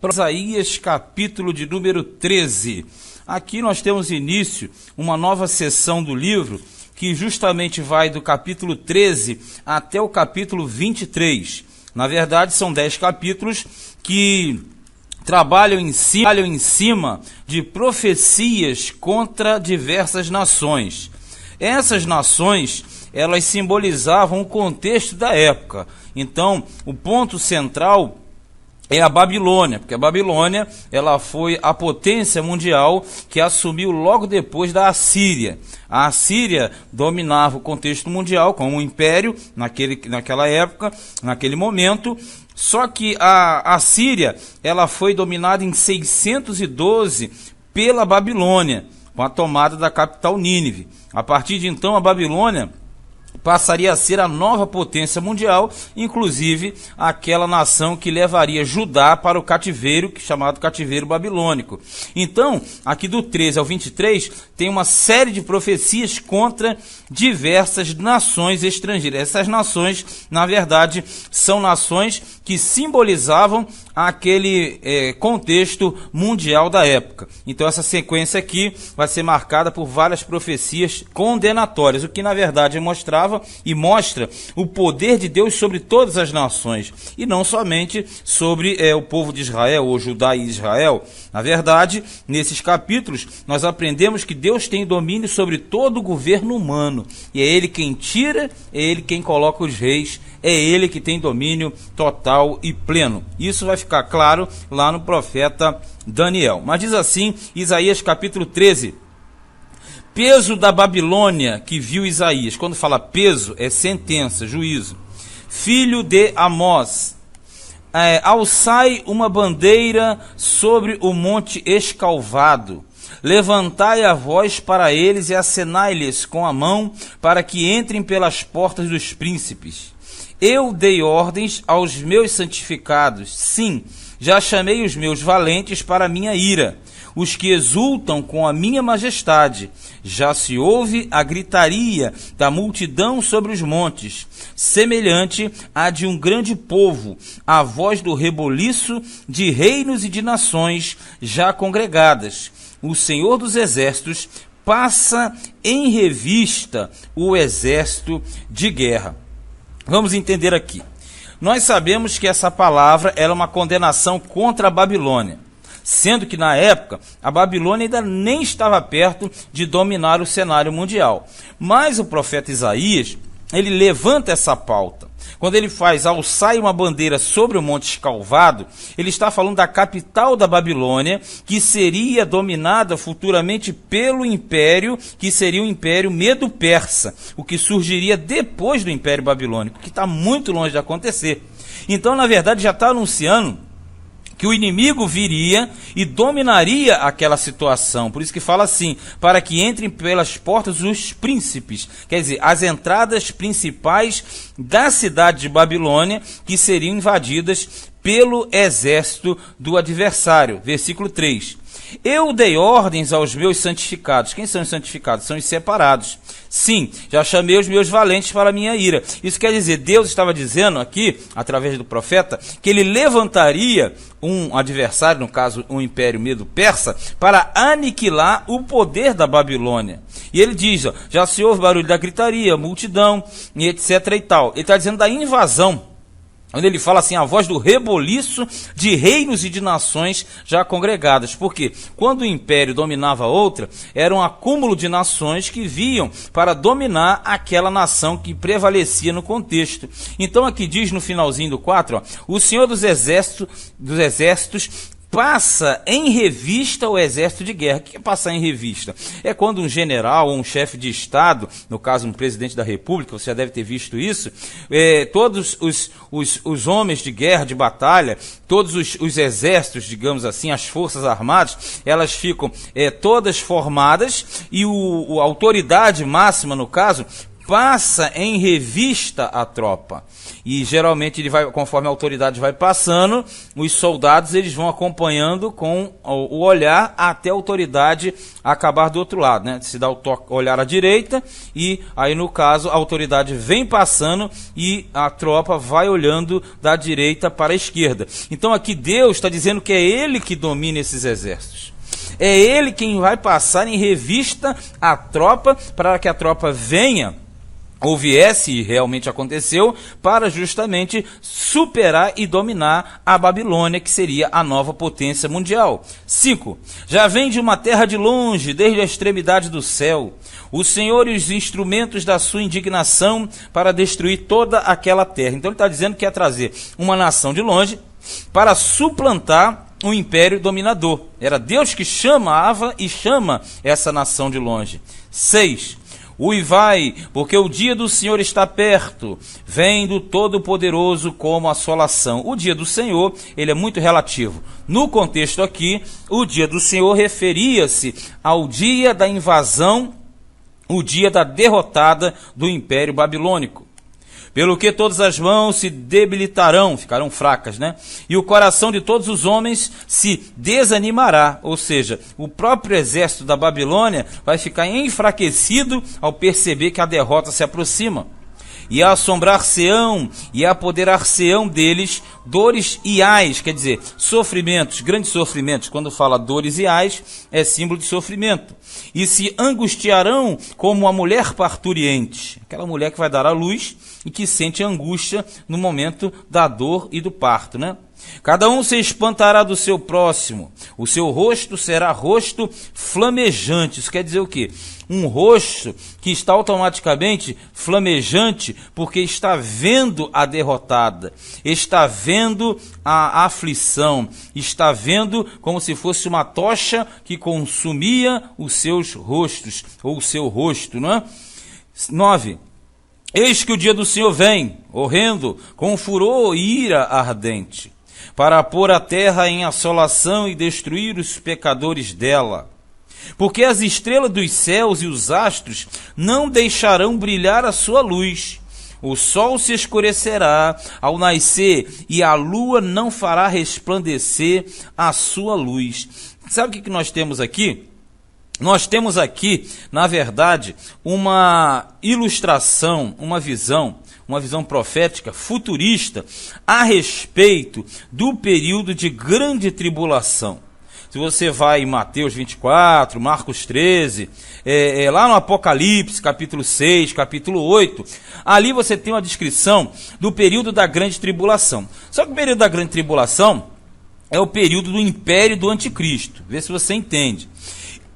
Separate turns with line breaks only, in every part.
Isaías, capítulo de número 13. Aqui nós temos início uma nova sessão do livro, que justamente vai do capítulo 13 até o capítulo 23. Na verdade, são 10 capítulos que trabalham em cima de profecias contra diversas nações. Essas nações, elas simbolizavam o contexto da época. Então, o ponto central é a Babilônia, porque a Babilônia ela foi a potência mundial que assumiu logo depois da Assíria. A Assíria dominava o contexto mundial como um império naquela época, naquele momento. Só que a Assíria ela foi dominada em 612 pela Babilônia, com a tomada da capital Nínive. A partir de então, a Babilônia passaria a ser a nova potência mundial, inclusive aquela nação que levaria Judá para o cativeiro, chamado cativeiro babilônico. Então, aqui do 13 ao 23, tem uma série de profecias contra diversas nações estrangeiras. Essas nações, na verdade, são nações que simbolizavam aquele contexto mundial da época. Então essa sequência aqui vai ser marcada por várias profecias condenatórias, o que na verdade mostrava e mostra o poder de Deus sobre todas as nações, e não somente sobre o povo de Israel, ou Judá e Israel. Na verdade, nesses capítulos, nós aprendemos que Deus tem domínio sobre todo o governo humano, e é Ele quem tira, é Ele quem coloca os reis, é Ele que tem domínio total e pleno. Isso vai ficar claro lá no profeta Daniel. Mas diz assim, Isaías capítulo 13, peso da Babilônia que viu Isaías. Quando fala peso, é sentença, juízo. Filho de Amós, alçai uma bandeira sobre o monte escalvado, levantai a voz para eles e acenai-lhes com a mão, para que entrem pelas portas dos príncipes. Eu dei ordens aos meus santificados, sim, já chamei os meus valentes para a minha ira, os que exultam com a minha majestade. Já se ouve a gritaria da multidão sobre os montes, semelhante à de um grande povo, a voz do reboliço de reinos e de nações já congregadas. O Senhor dos Exércitos passa em revista o exército de guerra. Vamos entender aqui. Nós sabemos que essa palavra era uma condenação contra a Babilônia, sendo que na época a Babilônia ainda nem estava perto de dominar o cenário mundial. Mas o profeta Isaías, ele levanta essa pauta. Quando ele faz alçai uma bandeira sobre o monte escalvado, ele está falando da capital da Babilônia, que seria dominada futuramente pelo império, que seria o império Medo-Persa, o que surgiria depois do império babilônico, que está muito longe de acontecer. Então, na verdade, já está anunciando que o inimigo viria e dominaria aquela situação. Por isso que fala assim, para que entrem pelas portas os príncipes, quer dizer, as entradas principais da cidade de Babilônia, que seriam invadidas pelo exército do adversário. Versículo 3. Eu dei ordens aos meus santificados. Quem são os santificados? São os separados. Sim, já chamei os meus valentes para a minha ira. Isso quer dizer, Deus estava dizendo aqui, através do profeta, que ele levantaria um adversário, no caso um império medo-persa, para aniquilar o poder da Babilônia. E ele diz, já se ouve barulho da gritaria, multidão, e etc e tal. Ele está dizendo da invasão, onde ele fala assim, a voz do reboliço de reinos e de nações já congregadas. Porque quando o império dominava outra, era um acúmulo de nações que viam para dominar aquela nação que prevalecia no contexto. Então aqui diz no finalzinho do 4, o Senhor dos exércitos passa em revista o exército de guerra. O que é passar em revista? É quando um general ou um chefe de Estado, no caso um presidente da República, você já deve ter visto isso, todos os homens de guerra, de batalha, todos os exércitos, digamos assim, as forças armadas, elas ficam todas formadas e a autoridade máxima, no caso, passa em revista a tropa. E geralmente ele vai, conforme a autoridade vai passando, os soldados eles vão acompanhando com o olhar até a autoridade acabar do outro lado, né? Se dá o olhar à direita e aí no caso a autoridade vem passando e a tropa vai olhando da direita para a esquerda. Então aqui Deus está dizendo que é Ele que domina esses exércitos. É Ele quem vai passar em revista a tropa para que a tropa venha ou viesse, e realmente aconteceu, para justamente superar e dominar a Babilônia, que seria a nova potência mundial. 5. Já vem de uma terra de longe, desde a extremidade do céu, o Senhor e os instrumentos da sua indignação para destruir toda aquela terra. Então ele está dizendo que ia trazer uma nação de longe para suplantar um império dominador. Era Deus que chamava e chama essa nação de longe. 6. Uivai, porque o dia do Senhor está perto, vem do Todo-Poderoso como assolação. O dia do Senhor, ele é muito relativo. No contexto aqui, o dia do Senhor referia-se ao dia da invasão, o dia da derrotada do Império Babilônico. Pelo que todas as mãos se debilitarão, ficarão fracas, né? E o coração de todos os homens se desanimará, ou seja, o próprio exército da Babilônia vai ficar enfraquecido ao perceber que a derrota se aproxima. E a assombrar-se-ão e apoderar-se-ão deles dores e ais, quer dizer, sofrimentos, grandes sofrimentos. Quando fala dores e ais, é símbolo de sofrimento. E se angustiarão como uma mulher parturiente, aquela mulher que vai dar à luz e que sente angústia no momento da dor e do parto, né? Cada um se espantará do seu próximo, o seu rosto será rosto flamejante. Isso quer dizer o quê? Um rosto que está automaticamente flamejante porque está vendo a derrotada, está vendo a aflição, está vendo como se fosse uma tocha que consumia os seus rostos, ou o seu rosto, não é? 9. Eis que o dia do Senhor vem, horrendo, com furor e ira ardente, para pôr a terra em assolação e destruir os pecadores dela. Porque as estrelas dos céus e os astros não deixarão brilhar a sua luz. O sol se escurecerá ao nascer e a lua não fará resplandecer a sua luz. Sabe o que nós temos aqui? Nós temos aqui, na verdade, uma ilustração, uma visão profética futurista a respeito do período de grande tribulação. Se você vai em Mateus 24, Marcos 13, lá no Apocalipse, capítulo 6, capítulo 8, ali você tem uma descrição do período da grande tribulação. Só que o período da grande tribulação é o período do império do anticristo. Vê se você entende.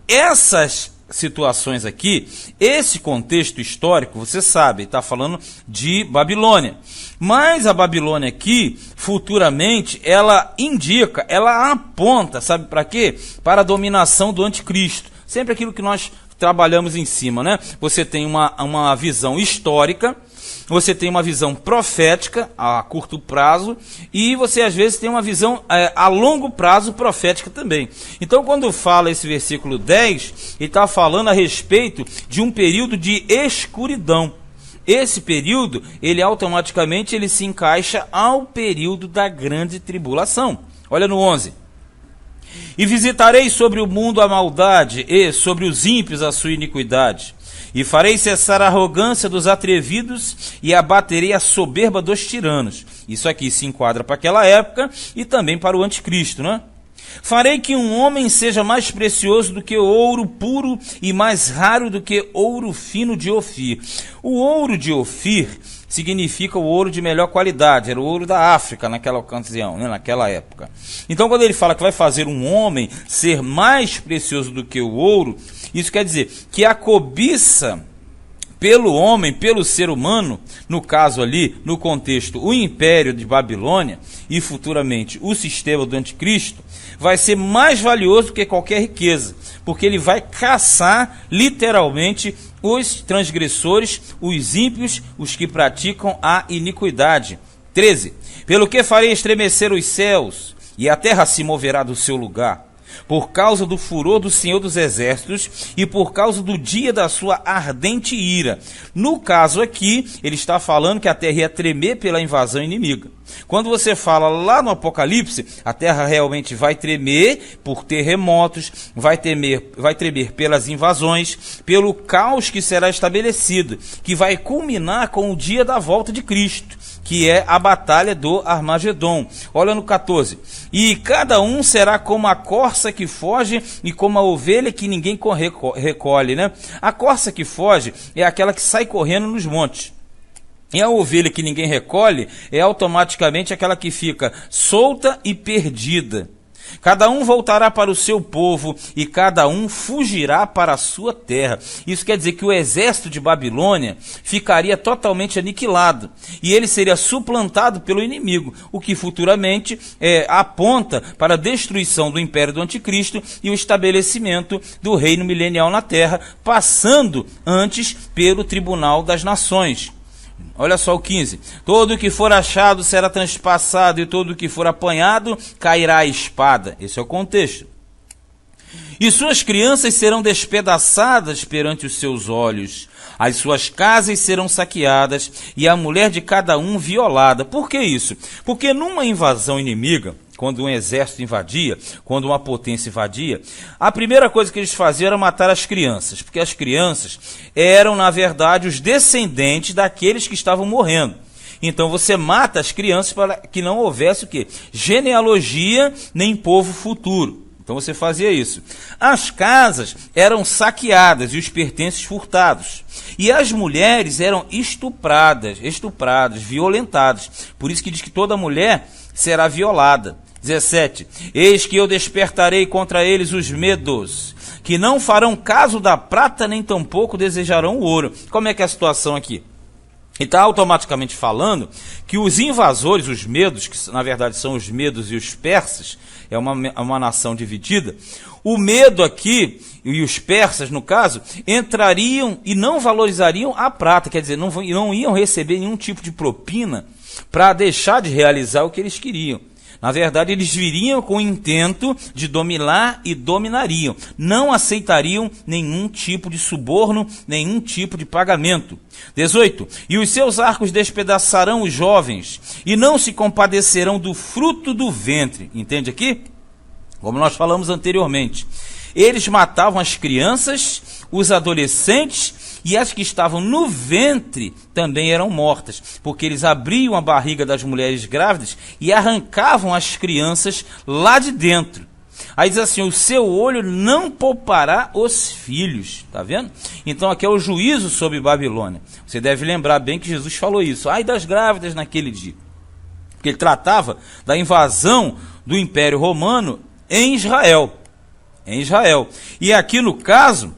Essas situações aqui, esse contexto histórico, você sabe, está falando de Babilônia. Mas a Babilônia aqui, futuramente, ela indica, ela aponta, sabe para quê? Para a dominação do anticristo. Sempre aquilo que nós trabalhamos em cima, né? Você tem uma visão histórica, você tem uma visão profética a curto prazo e você às vezes tem uma visão a longo prazo profética também. Então quando fala esse versículo 10, ele está falando a respeito de um período de escuridão. Esse período, ele automaticamente ele se encaixa ao período da grande tribulação. Olha no 11. E visitarei sobre o mundo a maldade e sobre os ímpios a sua iniquidade. E farei cessar a arrogância dos atrevidos e abaterei a soberba dos tiranos. Isso aqui se enquadra para aquela época e também para o anticristo, né? Farei que um homem seja mais precioso do que ouro puro e mais raro do que ouro fino de Ofir. O ouro de Ofir significa o ouro de melhor qualidade, era o ouro da África naquela ocasião, né, naquela época. Então quando ele fala que vai fazer um homem ser mais precioso do que o ouro, isso quer dizer que a cobiça pelo homem, pelo ser humano, no caso ali, no contexto, o império de Babilônia e futuramente o sistema do anticristo, vai ser mais valioso do que qualquer riqueza, porque ele vai caçar literalmente os transgressores, os ímpios, os que praticam a iniquidade. 13. Pelo que farei estremecer os céus, e a terra se moverá do seu lugar. por causa do furor do Senhor dos Exércitos e por causa do dia da sua ardente ira. No caso aqui, ele está falando que a terra ia tremer pela invasão inimiga. Quando você fala lá no Apocalipse, a terra realmente vai tremer por terremotos, vai tremer pelas invasões, pelo caos que será estabelecido, que vai culminar com o dia da volta de Cristo, que é a batalha do Armagedon. Olha no 14. E cada um será como a corça que foge e como a ovelha que ninguém recolhe, né? A corça que foge é aquela que sai correndo nos montes. E a ovelha que ninguém recolhe é automaticamente aquela que fica solta e perdida. Cada um voltará para o seu povo e cada um fugirá para a sua terra. Isso quer dizer que o exército de Babilônia ficaria totalmente aniquilado e ele seria suplantado pelo inimigo, o que futuramente aponta para a destruição do império do anticristo e o estabelecimento do reino milenial na terra, passando antes pelo tribunal das nações. Olha só o 15. Todo o que for achado será transpassado e todo o que for apanhado cairá a espada. Esse é o contexto. E suas crianças serão despedaçadas perante os seus olhos. As suas casas serão saqueadas e a mulher de cada um violada. Por que isso? Porque numa invasão inimiga, quando um exército invadia, quando uma potência invadia, a primeira coisa que eles faziam era matar as crianças, porque as crianças eram, na verdade, os descendentes daqueles que estavam morrendo. Então você mata as crianças para que não houvesse o quê? Genealogia nem povo futuro. Então você fazia isso. As casas eram saqueadas e os pertences furtados. E as mulheres eram estupradas, violentadas. Por isso que diz que toda mulher será violada. 17. Eis que eu despertarei contra eles os medos, que não farão caso da prata, nem tampouco desejarão o ouro. Como é que é a situação aqui? E está automaticamente falando que os invasores, os medos, que na verdade são os medos e os persas, é uma nação dividida, o medo aqui, e os persas no caso, entrariam e não valorizariam a prata, quer dizer, não iam receber nenhum tipo de propina para deixar de realizar o que eles queriam. Na verdade, eles viriam com o intento de dominar e dominariam. Não aceitariam nenhum tipo de suborno, nenhum tipo de pagamento. 18. E os seus arcos despedaçarão os jovens, e não se compadecerão do fruto do ventre. Entende aqui? Como nós falamos anteriormente. Eles matavam as crianças, os adolescentes, e as que estavam no ventre também eram mortas, porque eles abriam a barriga das mulheres grávidas e arrancavam as crianças lá de dentro. Aí diz assim, o seu olho não poupará os filhos, tá vendo? Então aqui é o juízo sobre Babilônia. Você deve lembrar bem que Jesus falou isso, ai das grávidas naquele dia. Porque ele tratava da invasão do Império Romano em Israel. E aqui no caso,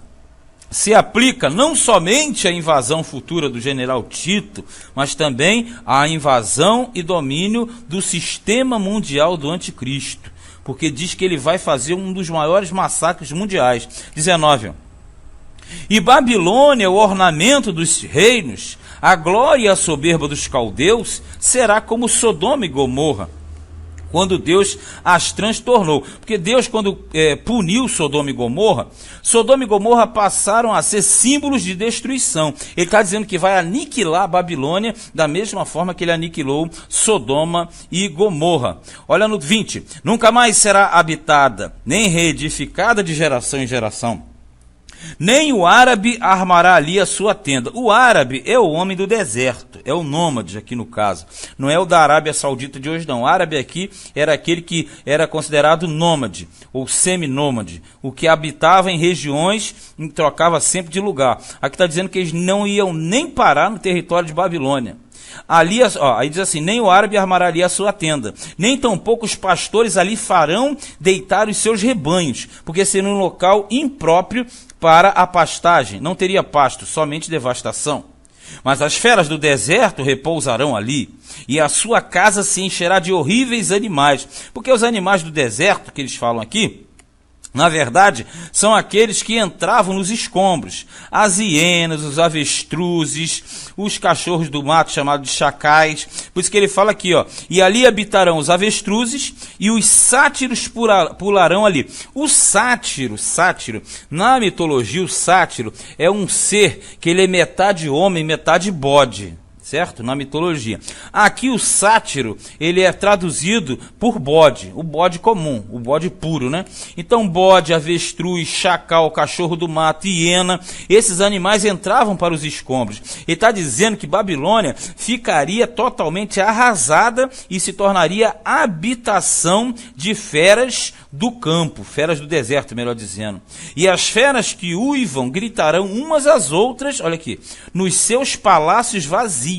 se aplica não somente a invasão futura do general Tito, mas também a invasão e domínio do sistema mundial do anticristo, porque diz que ele vai fazer um dos maiores massacres mundiais. 19. E Babilônia, o ornamento dos reinos, a glória e a soberba dos caldeus, será como Sodoma e Gomorra, quando Deus as transtornou. Porque Deus, quando puniu Sodoma e Gomorra passaram a ser símbolos de destruição. Ele está dizendo que vai aniquilar a Babilônia da mesma forma que ele aniquilou Sodoma e Gomorra. Olha no 20. Nunca mais será habitada, nem reedificada de geração em geração. Nem o árabe armará ali a sua tenda. O árabe é o homem do deserto, é o nômade aqui no caso. Não é o da Arábia Saudita de hoje não. O árabe aqui era aquele que era considerado nômade ou seminômade, o que habitava em regiões e trocava sempre de lugar. Aqui está dizendo que eles não iam nem parar no território de Babilônia. Ali, aí diz assim, nem o árabe armará ali a sua tenda, nem tampouco os pastores ali farão deitar os seus rebanhos, porque seria um local impróprio para a pastagem, não teria pasto, somente devastação. Mas as feras do deserto repousarão ali, e a sua casa se encherá de horríveis animais, porque os animais do deserto, que eles falam aqui, Na verdade, são aqueles que entravam nos escombros, as hienas, os avestruzes, os cachorros do mato chamados de chacais. Por isso que ele fala aqui, ó, e ali habitarão os avestruzes e os sátiros pularão ali. O sátiro, na mitologia o sátiro é um ser que ele é metade homem, metade bode. Certo? Na mitologia. Aqui o sátiro, ele é traduzido por bode, o bode comum, o bode puro, né? Então bode, avestruz, chacal, cachorro do mato, hiena, esses animais entravam para os escombros. Ele está dizendo que Babilônia ficaria totalmente arrasada e se tornaria habitação de feras do campo, feras do deserto, melhor dizendo. E as feras que uivam gritarão umas às outras, olha aqui, nos seus palácios vazios.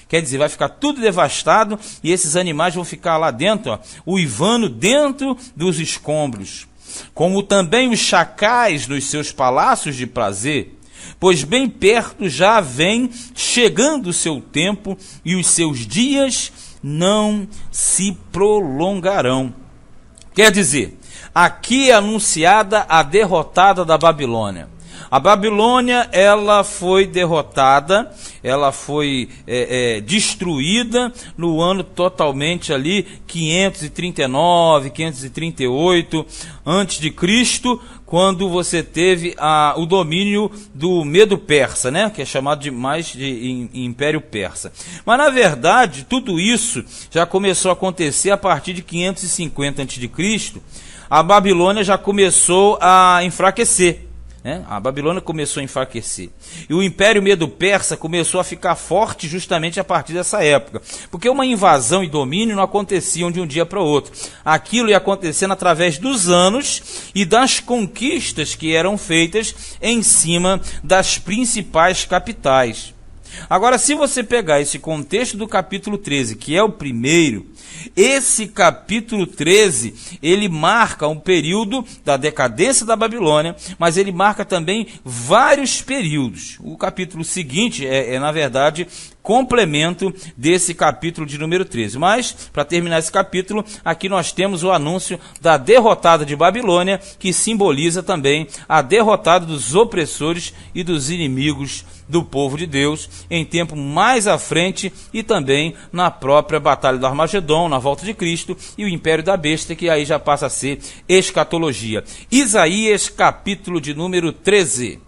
Quer dizer, vai ficar tudo devastado e esses animais vão ficar lá dentro, ó, uivando dentro dos escombros. Como também os chacais nos seus palácios de prazer, pois bem perto já vem chegando o seu tempo e os seus dias não se prolongarão. Quer dizer, aqui é anunciada a derrotada da Babilônia. A Babilônia, ela foi derrotada, ela foi destruída no ano totalmente ali 539, 538 antes de Cristo, quando você teve o domínio do Medo-Persa, né? Que é chamado de Império Persa. Mas na verdade, tudo isso já começou a acontecer a partir de 550 a.C. A Babilônia já começou a enfraquecer. A Babilônia começou a enfraquecer. E o Império Medo-Persa começou a ficar forte justamente a partir dessa época. Porque uma invasão e domínio não aconteciam de um dia para o outro. Aquilo ia acontecendo através dos anos e das conquistas que eram feitas em cima das principais capitais. Agora, se você pegar esse contexto do capítulo 13, que é o primeiro, esse capítulo 13, ele marca um período da decadência da Babilônia, mas ele marca também vários períodos. O capítulo seguinte na verdade, complemento desse capítulo de número 13. Mas, para terminar esse capítulo, aqui nós temos o anúncio da derrotada de Babilônia, que simboliza também a derrotada dos opressores e dos inimigos do povo de Deus, em tempo mais à frente e também na própria Batalha do Armagedon, na volta de Cristo, e o Império da Besta, que aí já passa a ser escatologia. Isaías, capítulo de número 13.